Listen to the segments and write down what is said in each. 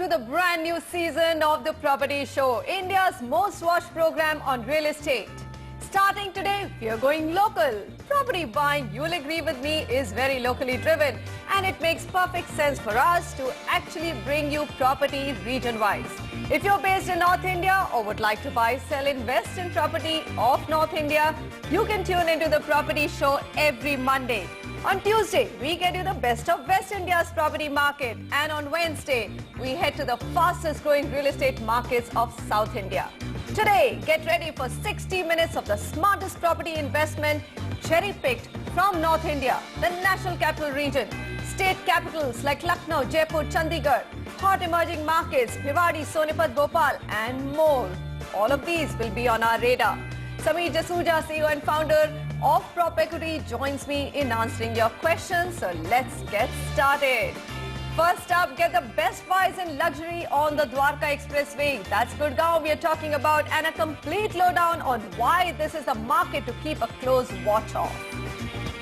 to the brand new season of the Property Show, India's most watched program on real estate. Starting today, we are going local. Property buying, you'll agree with me, is very locally driven, and it makes perfect sense for us to actually bring you property region-wise. If you're based in North India or would like to buy, sell, invest in property of North India, you can tune into the Property Show every Monday. On Tuesday, we get you the best of West India's property market, and on Wednesday, we head to the fastest growing real estate markets of South India. Today, get ready for 60 minutes of the smartest property investment cherry-picked from North India, the National Capital Region, state capitals like Lucknow, Jaipur, Chandigarh, hot emerging markets, Bhiwadi, Sonipat, Bhopal, and more. All of these will be on our radar. Sameer Jasuja, CEO and founder of Prop Equity, joins me in answering your questions. So let's get started. First up, get the best buys in luxury on the Dwarka Expressway. That's Gurgaon we are talking about, and a complete lowdown on why this is the market to keep a close watch on.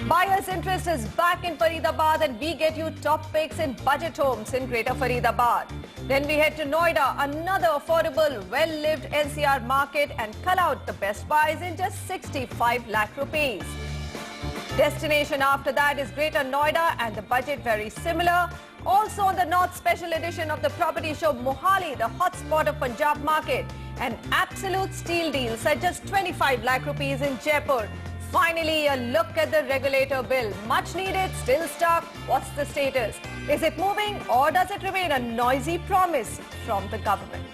Buyers' interest is back in Faridabad, and we get you top picks in budget homes in Greater Faridabad. Then we head to Noida, another affordable, well-lived NCR market, and cull out the best buys in just 65 lakh rupees. Destination after that is Greater Noida, and the budget very similar. Also on the North Special Edition of the Property Show, Mohali, the hotspot of Punjab market, and absolute steal deals at just 25 lakh rupees in Jaipur. Finally, a look at the regulator bill. Much needed, still stuck. What's the status? Is it moving, or does it remain a noisy promise from the government?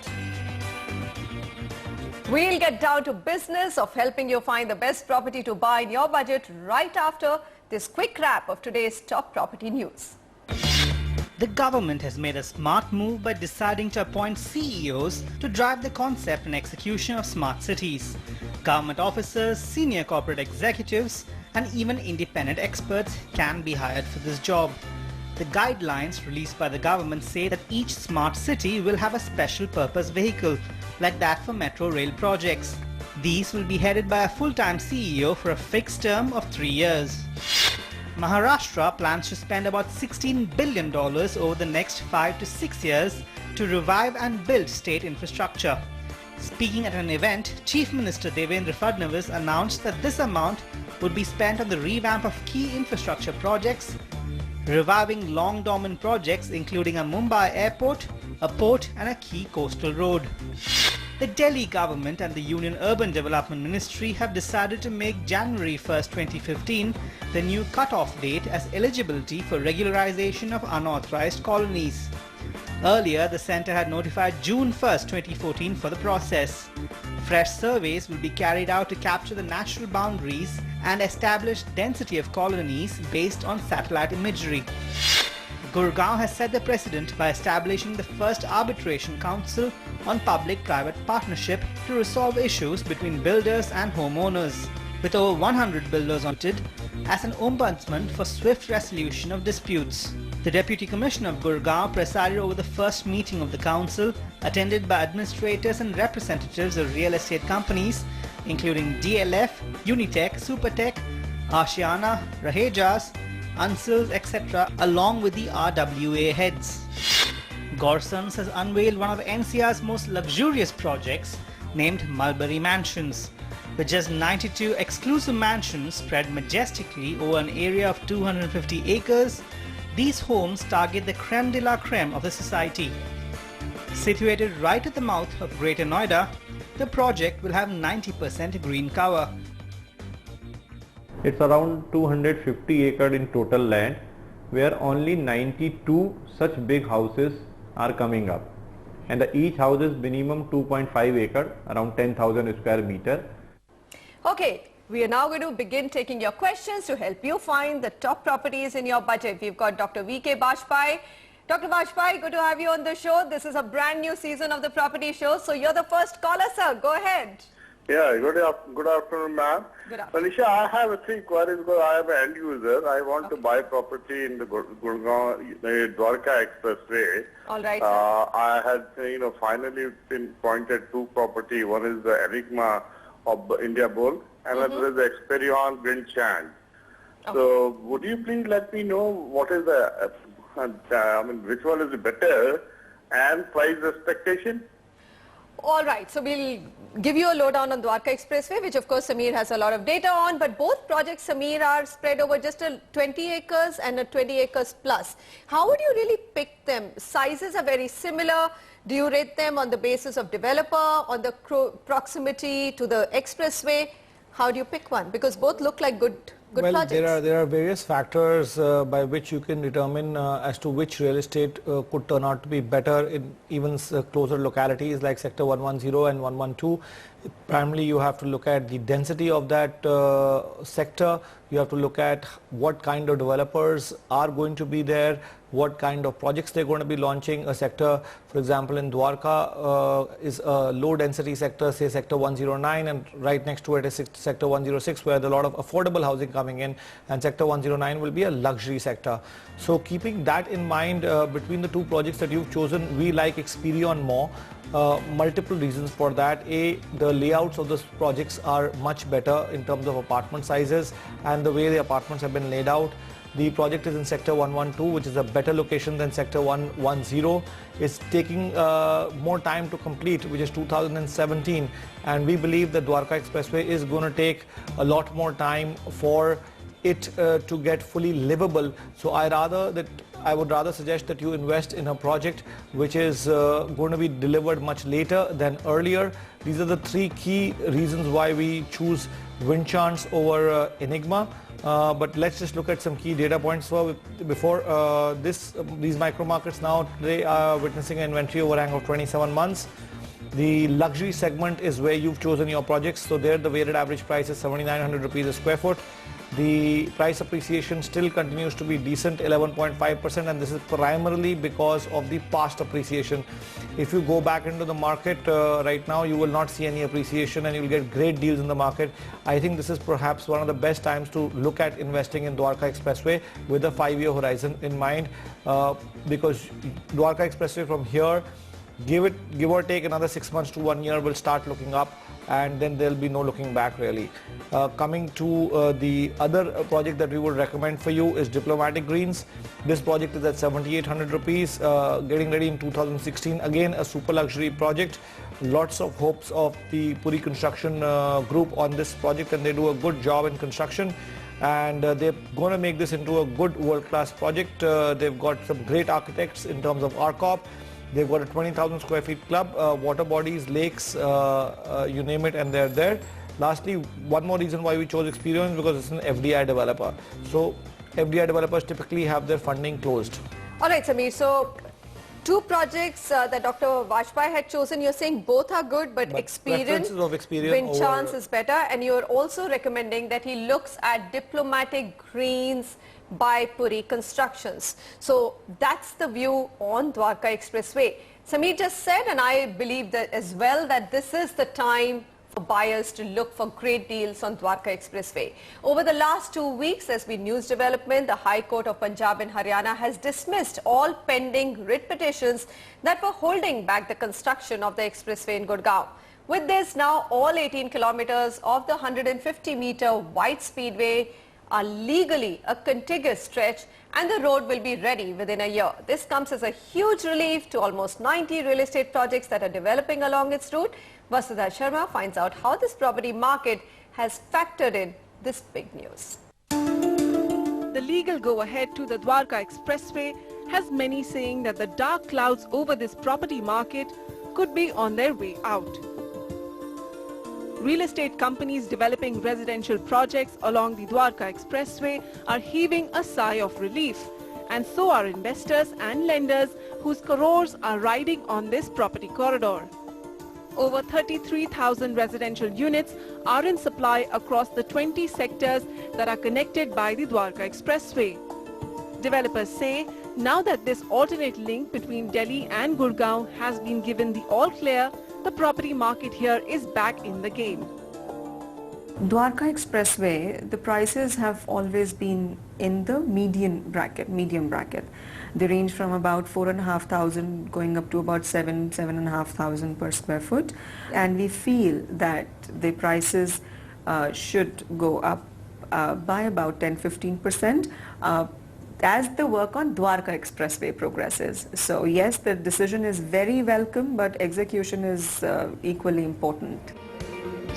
We'll get down to business of helping you find the best property to buy in your budget right after this quick wrap of today's top property news. The government has made a smart move by deciding to appoint CEOs to drive the concept and execution of smart cities. Government officers, senior corporate executives, and even independent experts can be hired for this job. The guidelines released by the government say that each smart city will have a special purpose vehicle, like that for metro rail projects. These will be headed by a full-time CEO for a fixed term of 3 years. Maharashtra plans to spend about $16 billion over the next 5 to 6 years to revive and build state infrastructure. Speaking at an event, Chief Minister Devendra Fadnavis announced that this amount would be spent on the revamp of key infrastructure projects, reviving long dormant projects including a Mumbai airport, a port, and a key coastal road. The Delhi government and the Union Urban Development Ministry have decided to make January 1, 2015 the new cut-off date as eligibility for regularization of unauthorized colonies. Earlier, the centre had notified June 1, 2014 for the process. Fresh surveys will be carried out to capture the natural boundaries and establish density of colonies based on satellite imagery. Gurgaon has set the precedent by establishing the first arbitration council on public-private partnership to resolve issues between builders and homeowners, with over 100 builders appointed as an ombudsman for swift resolution of disputes. The Deputy Commissioner of Gurgaon presided over the first meeting of the council, attended by administrators and representatives of real estate companies including DLF, Unitech, Supertech, Ashiana, Rahejas, Ansals, etc., along with the RWA heads. Gorsons has unveiled one of NCR's most luxurious projects, named Mulberry Mansions. With just 92 exclusive mansions spread majestically over an area of 250 acres, these homes target the creme de la creme of the society. Situated right at the mouth of Greater Noida, the project will have 90% green cover. It's around 250 acres in total land, where only 92 such big houses are coming up, and each house is minimum 2.5 acres, around 10,000 square meter. Okay, we are now going to begin taking your questions to help you find the top properties in your budget. We've got Dr. V.K. Bajpai. Dr. Bajpai, good to have you on the show. This is a brand new season of the Property Show, so you're the first caller, sir. Go ahead. Yeah, good afternoon, ma'am. Manisha, I have 3 queries because I am an end user. I want to buy property in the Gurgaon, the Dwarka Expressway. All right. I had, finally been pointed 2 property. One is the Enigma of India Bull, and another is the Experion Green Chand. Okay. So, would you please let me know what is the, which one is better and price expectation? All right, so we'll give you a lowdown on Dwarka Expressway, which of course Samir has a lot of data on, but both projects, Samir, are spread over just a 20 acres and a 20 acres plus. How would you really pick them? Sizes are very similar. Do you rate them on the basis of developer, on the proximity to the expressway? How do you pick one? Because both look like good projects. There are various factors by which you can determine as to which real estate could turn out to be better in even closer localities like Sector 110 and 112. Primarily, you have to look at the density of that sector. You have to look at what kind of developers are going to be there, what kind of projects they're going to be launching. A sector, for example, in Dwarka is a low density sector, say Sector 109, and right next to it is Sector 106, where there's a lot of affordable housing coming in, and Sector 109 will be a luxury sector. So keeping that in mind, between the two projects that you've chosen, we like Experion more. Multiple reasons for that. A, the layouts of those projects are much better in terms of apartment sizes and the way the apartments have been laid out. The project is in Sector 112, which is a better location than Sector 110. It's taking more time to complete, which is 2017, and we believe that Dwarka Expressway is going to take a lot more time for it to get fully livable. So I would rather suggest that you invest in a project which is going to be delivered much later than earlier. These are the three key reasons why we choose Wind Chance over Enigma. But let's just look at some key data points before these micro markets now today are witnessing an inventory overhang of 27 months. The luxury segment is where you've chosen your projects. So there the weighted average price is 7,900 rupees a square foot. The price appreciation still continues to be decent, 11.5%, and this is primarily because of the past appreciation. If you go back into the market right now, you will not see any appreciation and you will get great deals in the market. I think this is perhaps one of the best times to look at investing in Dwarka Expressway with a 5-year horizon in mind, because Dwarka Expressway from here, give or take another 6 months to 1 year, will start looking up, and then there'll be no looking back really. Coming to the other project that we would recommend for you is Diplomatic Greens. This project is at 7,800 rupees, getting ready in 2016. Again, a super luxury project. Lots of hopes of the Puri Construction group on this project, and they do a good job in construction. And they're going to make this into a good world-class project. They've got some great architects in terms of RCOP. They've got a 20,000 square feet club, water bodies, lakes, you name it, and they're there. Lastly, one more reason why we chose Experion is because it's an FDI developer. So FDI developers typically have their funding closed. All right, Samir. So two projects that Dr. Vajpayee had chosen, you're saying both are good, but Experion, Wind Chance is better, and you're also recommending that he looks at Diplomatic Greens by Puri Constructions. So that's the view on Dwarka Expressway. Samir just said, and I believe that as well, that this is the time for buyers to look for great deals on Dwarka Expressway. Over the last 2 weeks, there's been news development. The High Court of Punjab and Haryana has dismissed all pending writ petitions that were holding back the construction of the expressway in Gurgaon. With this, now all 18 kilometers of the 150-meter wide speedway are legally a contiguous stretch, and the road will be ready within a year. This comes as a huge relief to almost 90 real estate projects that are developing along its route. Vasudha Sharma finds out how this property market has factored in this big news. The legal go-ahead to the Dwarka Expressway has many saying that the dark clouds over this property market could be on their way out. Real estate companies developing residential projects along the Dwarka Expressway are heaving a sigh of relief, and so are investors and lenders whose crores are riding on this property corridor. Over 33,000 residential units are in supply across the 20 sectors that are connected by the Dwarka Expressway. Developers say now that this alternate link between Delhi and Gurgaon has been given the all clear, the property market here is back in the game. Dwarka Expressway, the prices have always been in the medium bracket. They range from about 4,500 going up to about 7,500 per square foot. And we feel that the prices should go up by about 10-15%. as the work on Dwarka Expressway progresses. So yes, the decision is very welcome, but execution is equally important.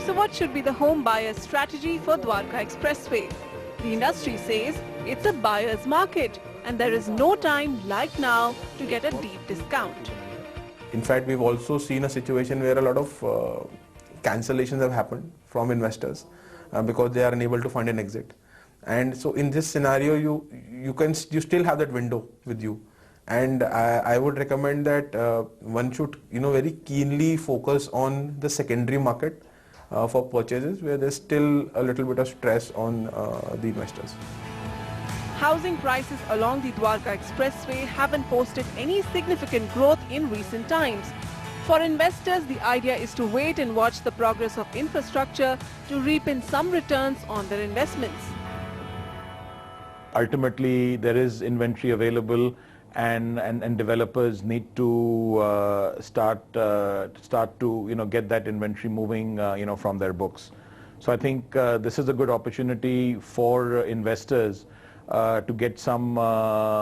So what should be the home buyer's strategy for Dwarka Expressway? The industry says it's a buyer's market and there is no time like now to get a deep discount. In fact, we've also seen a situation where a lot of cancellations have happened from investors because they are unable to find an exit. And so in this scenario, you still have that window with you. And I would recommend that one should very keenly focus on the secondary market for purchases where there's still a little bit of stress on the investors. Housing prices along the Dwarka Expressway haven't posted any significant growth in recent times. For investors, the idea is to wait and watch the progress of infrastructure to reap in some returns on their investments. Ultimately, there is inventory available, and developers need to start to get that inventory moving from their books. So I think this is a good opportunity for investors to get some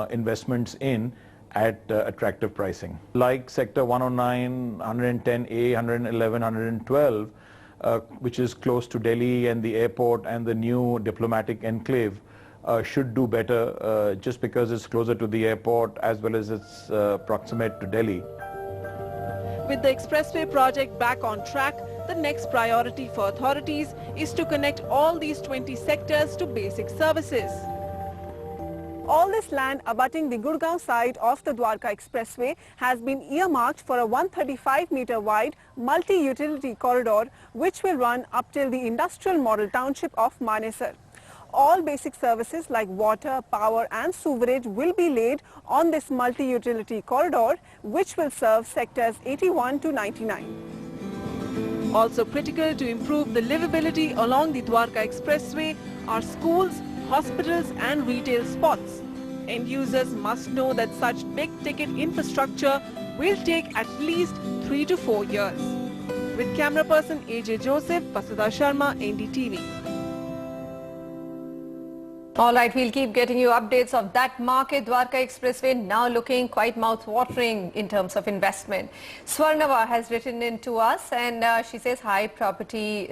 investments in at attractive pricing. Like Sector 109, 110A, 111, 112, which is close to Delhi and the airport and the new diplomatic enclave, should do better just because it's closer to the airport as well as it's proximate to Delhi. With the expressway project back on track, the next priority for authorities is to connect all these 20 sectors to basic services. All this land abutting the Gurgaon side of the Dwarka Expressway has been earmarked for a 135-meter wide multi-utility corridor which will run up till the industrial model township of Manesar. All basic services like water, power and sewerage will be laid on this multi-utility corridor which will serve sectors 81 to 99. Also critical to improve the livability along the Dwarka Expressway are schools, hospitals and retail spots. End users must know that such big-ticket infrastructure will take at least 3 to 4 years. With camera person AJ Joseph, Vasudha Sharma, NDTV. All right, we'll keep getting you updates of that market. Dwarka Expressway now looking quite mouth-watering in terms of investment. Swarnava has written in to us and she says, Hi property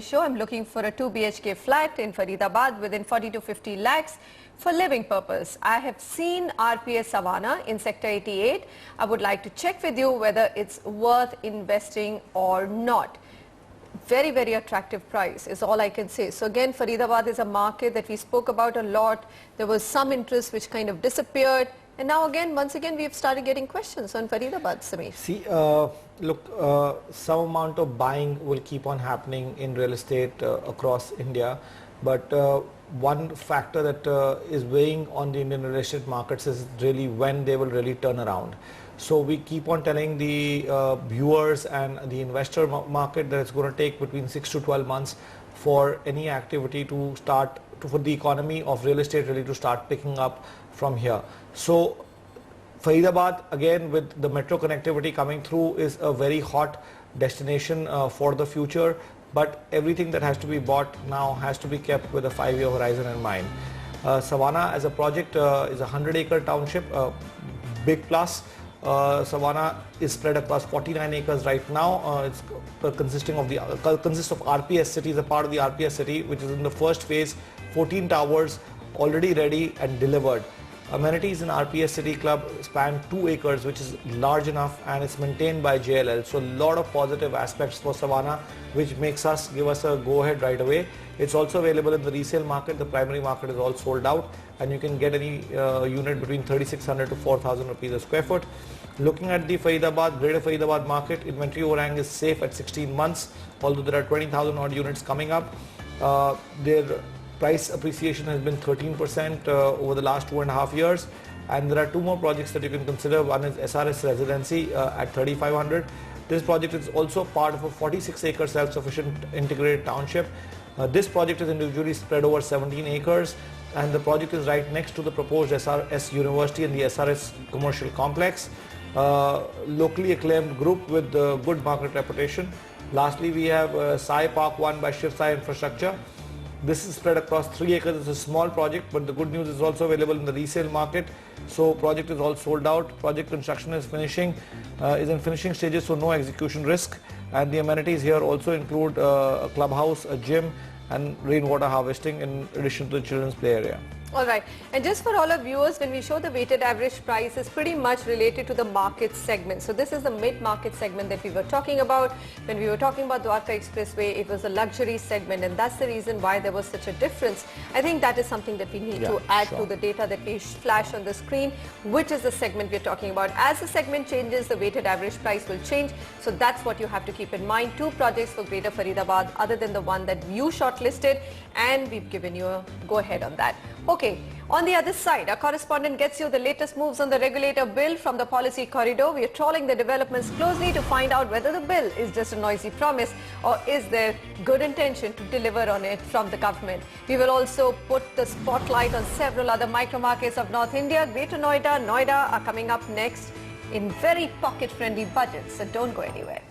show. I'm looking for a 2 BHK flat in Faridabad within 40 to 50 lakhs for living purpose. I have seen RPS Savannah in Sector 88. I would like to check with you whether it's worth investing or not. Very, very attractive price is all I can say. So again, Faridabad is a market that we spoke about a lot. There was some interest which kind of disappeared. And now again, once again, we've started getting questions on Faridabad, Sameer. See, look, some amount of buying will keep on happening in real estate across India. But one factor that is weighing on the Indian real estate markets is really when they will really turn around. So we keep on telling the viewers and the investor market that it's going to take between 6 to 12 months for any activity to start, for the economy of real estate really to start picking up from here. So Faridabad, again with the metro connectivity coming through, is a very hot destination for the future. But everything that has to be bought now has to be kept with a 5-year horizon in mind. Savannah as a project is a 100-acre township, big plus. Savannah is spread across 49 acres right now. It's consists of RPS City, is a part of the RPS City, which is in the first phase, 14 towers already ready and delivered. Amenities in RPS City Club span 2 acres, which is large enough, and it's maintained by JLL. So a lot of positive aspects for Savannah, which makes us give us a go-ahead right away. It's also available in the resale market. The primary market is all sold out, and you can get any unit between 3,600 to 4,000 rupees a square foot. Looking at the Faridabad, Greater Faridabad market, inventory overhang is safe at 16 months, although there are 20,000 odd units coming up. Their price appreciation has been 13% over the last 2.5 years, and there are 2 more projects that you can consider. One is SRS Residency at 3,500. This project is also part of a 46-acre self-sufficient integrated township. This project is individually spread over 17 acres, and the project is right next to the proposed SRS University and the SRS commercial complex. Locally acclaimed group with good market reputation. Lastly, we have Sai Park 1 by Shiv Sai Infrastructure. This is spread across 3 acres. It's a small project, but the good news is also available in the resale market. So project is all sold out. Project construction is in finishing stages, so no execution risk. And the amenities here also include a clubhouse, a gym, and rainwater harvesting in addition to the children's play area. All right. And just for all our viewers, when we show the weighted average price, is pretty much related to the market segment. So this is the mid-market segment that we were talking about. When we were talking about Dwarka Expressway, it was a luxury segment, and that's the reason why there was such a difference. I think that is something that we need to add to the data that we flash on the screen, which is the segment we're talking about. As the segment changes, the weighted average price will change. So that's what you have to keep in mind. 2 projects for Greater Faridabad other than the one that you shortlisted, and we've given you a go-ahead on that. Okay, on the other side, our correspondent gets you the latest moves on the regulator bill from the policy corridor. We are trawling the developments closely to find out whether the bill is just a noisy promise or is there good intention to deliver on it from the government. We will also put the spotlight on several other micro markets of North India. Greater Noida are coming up next in very pocket-friendly budgets, so don't go anywhere.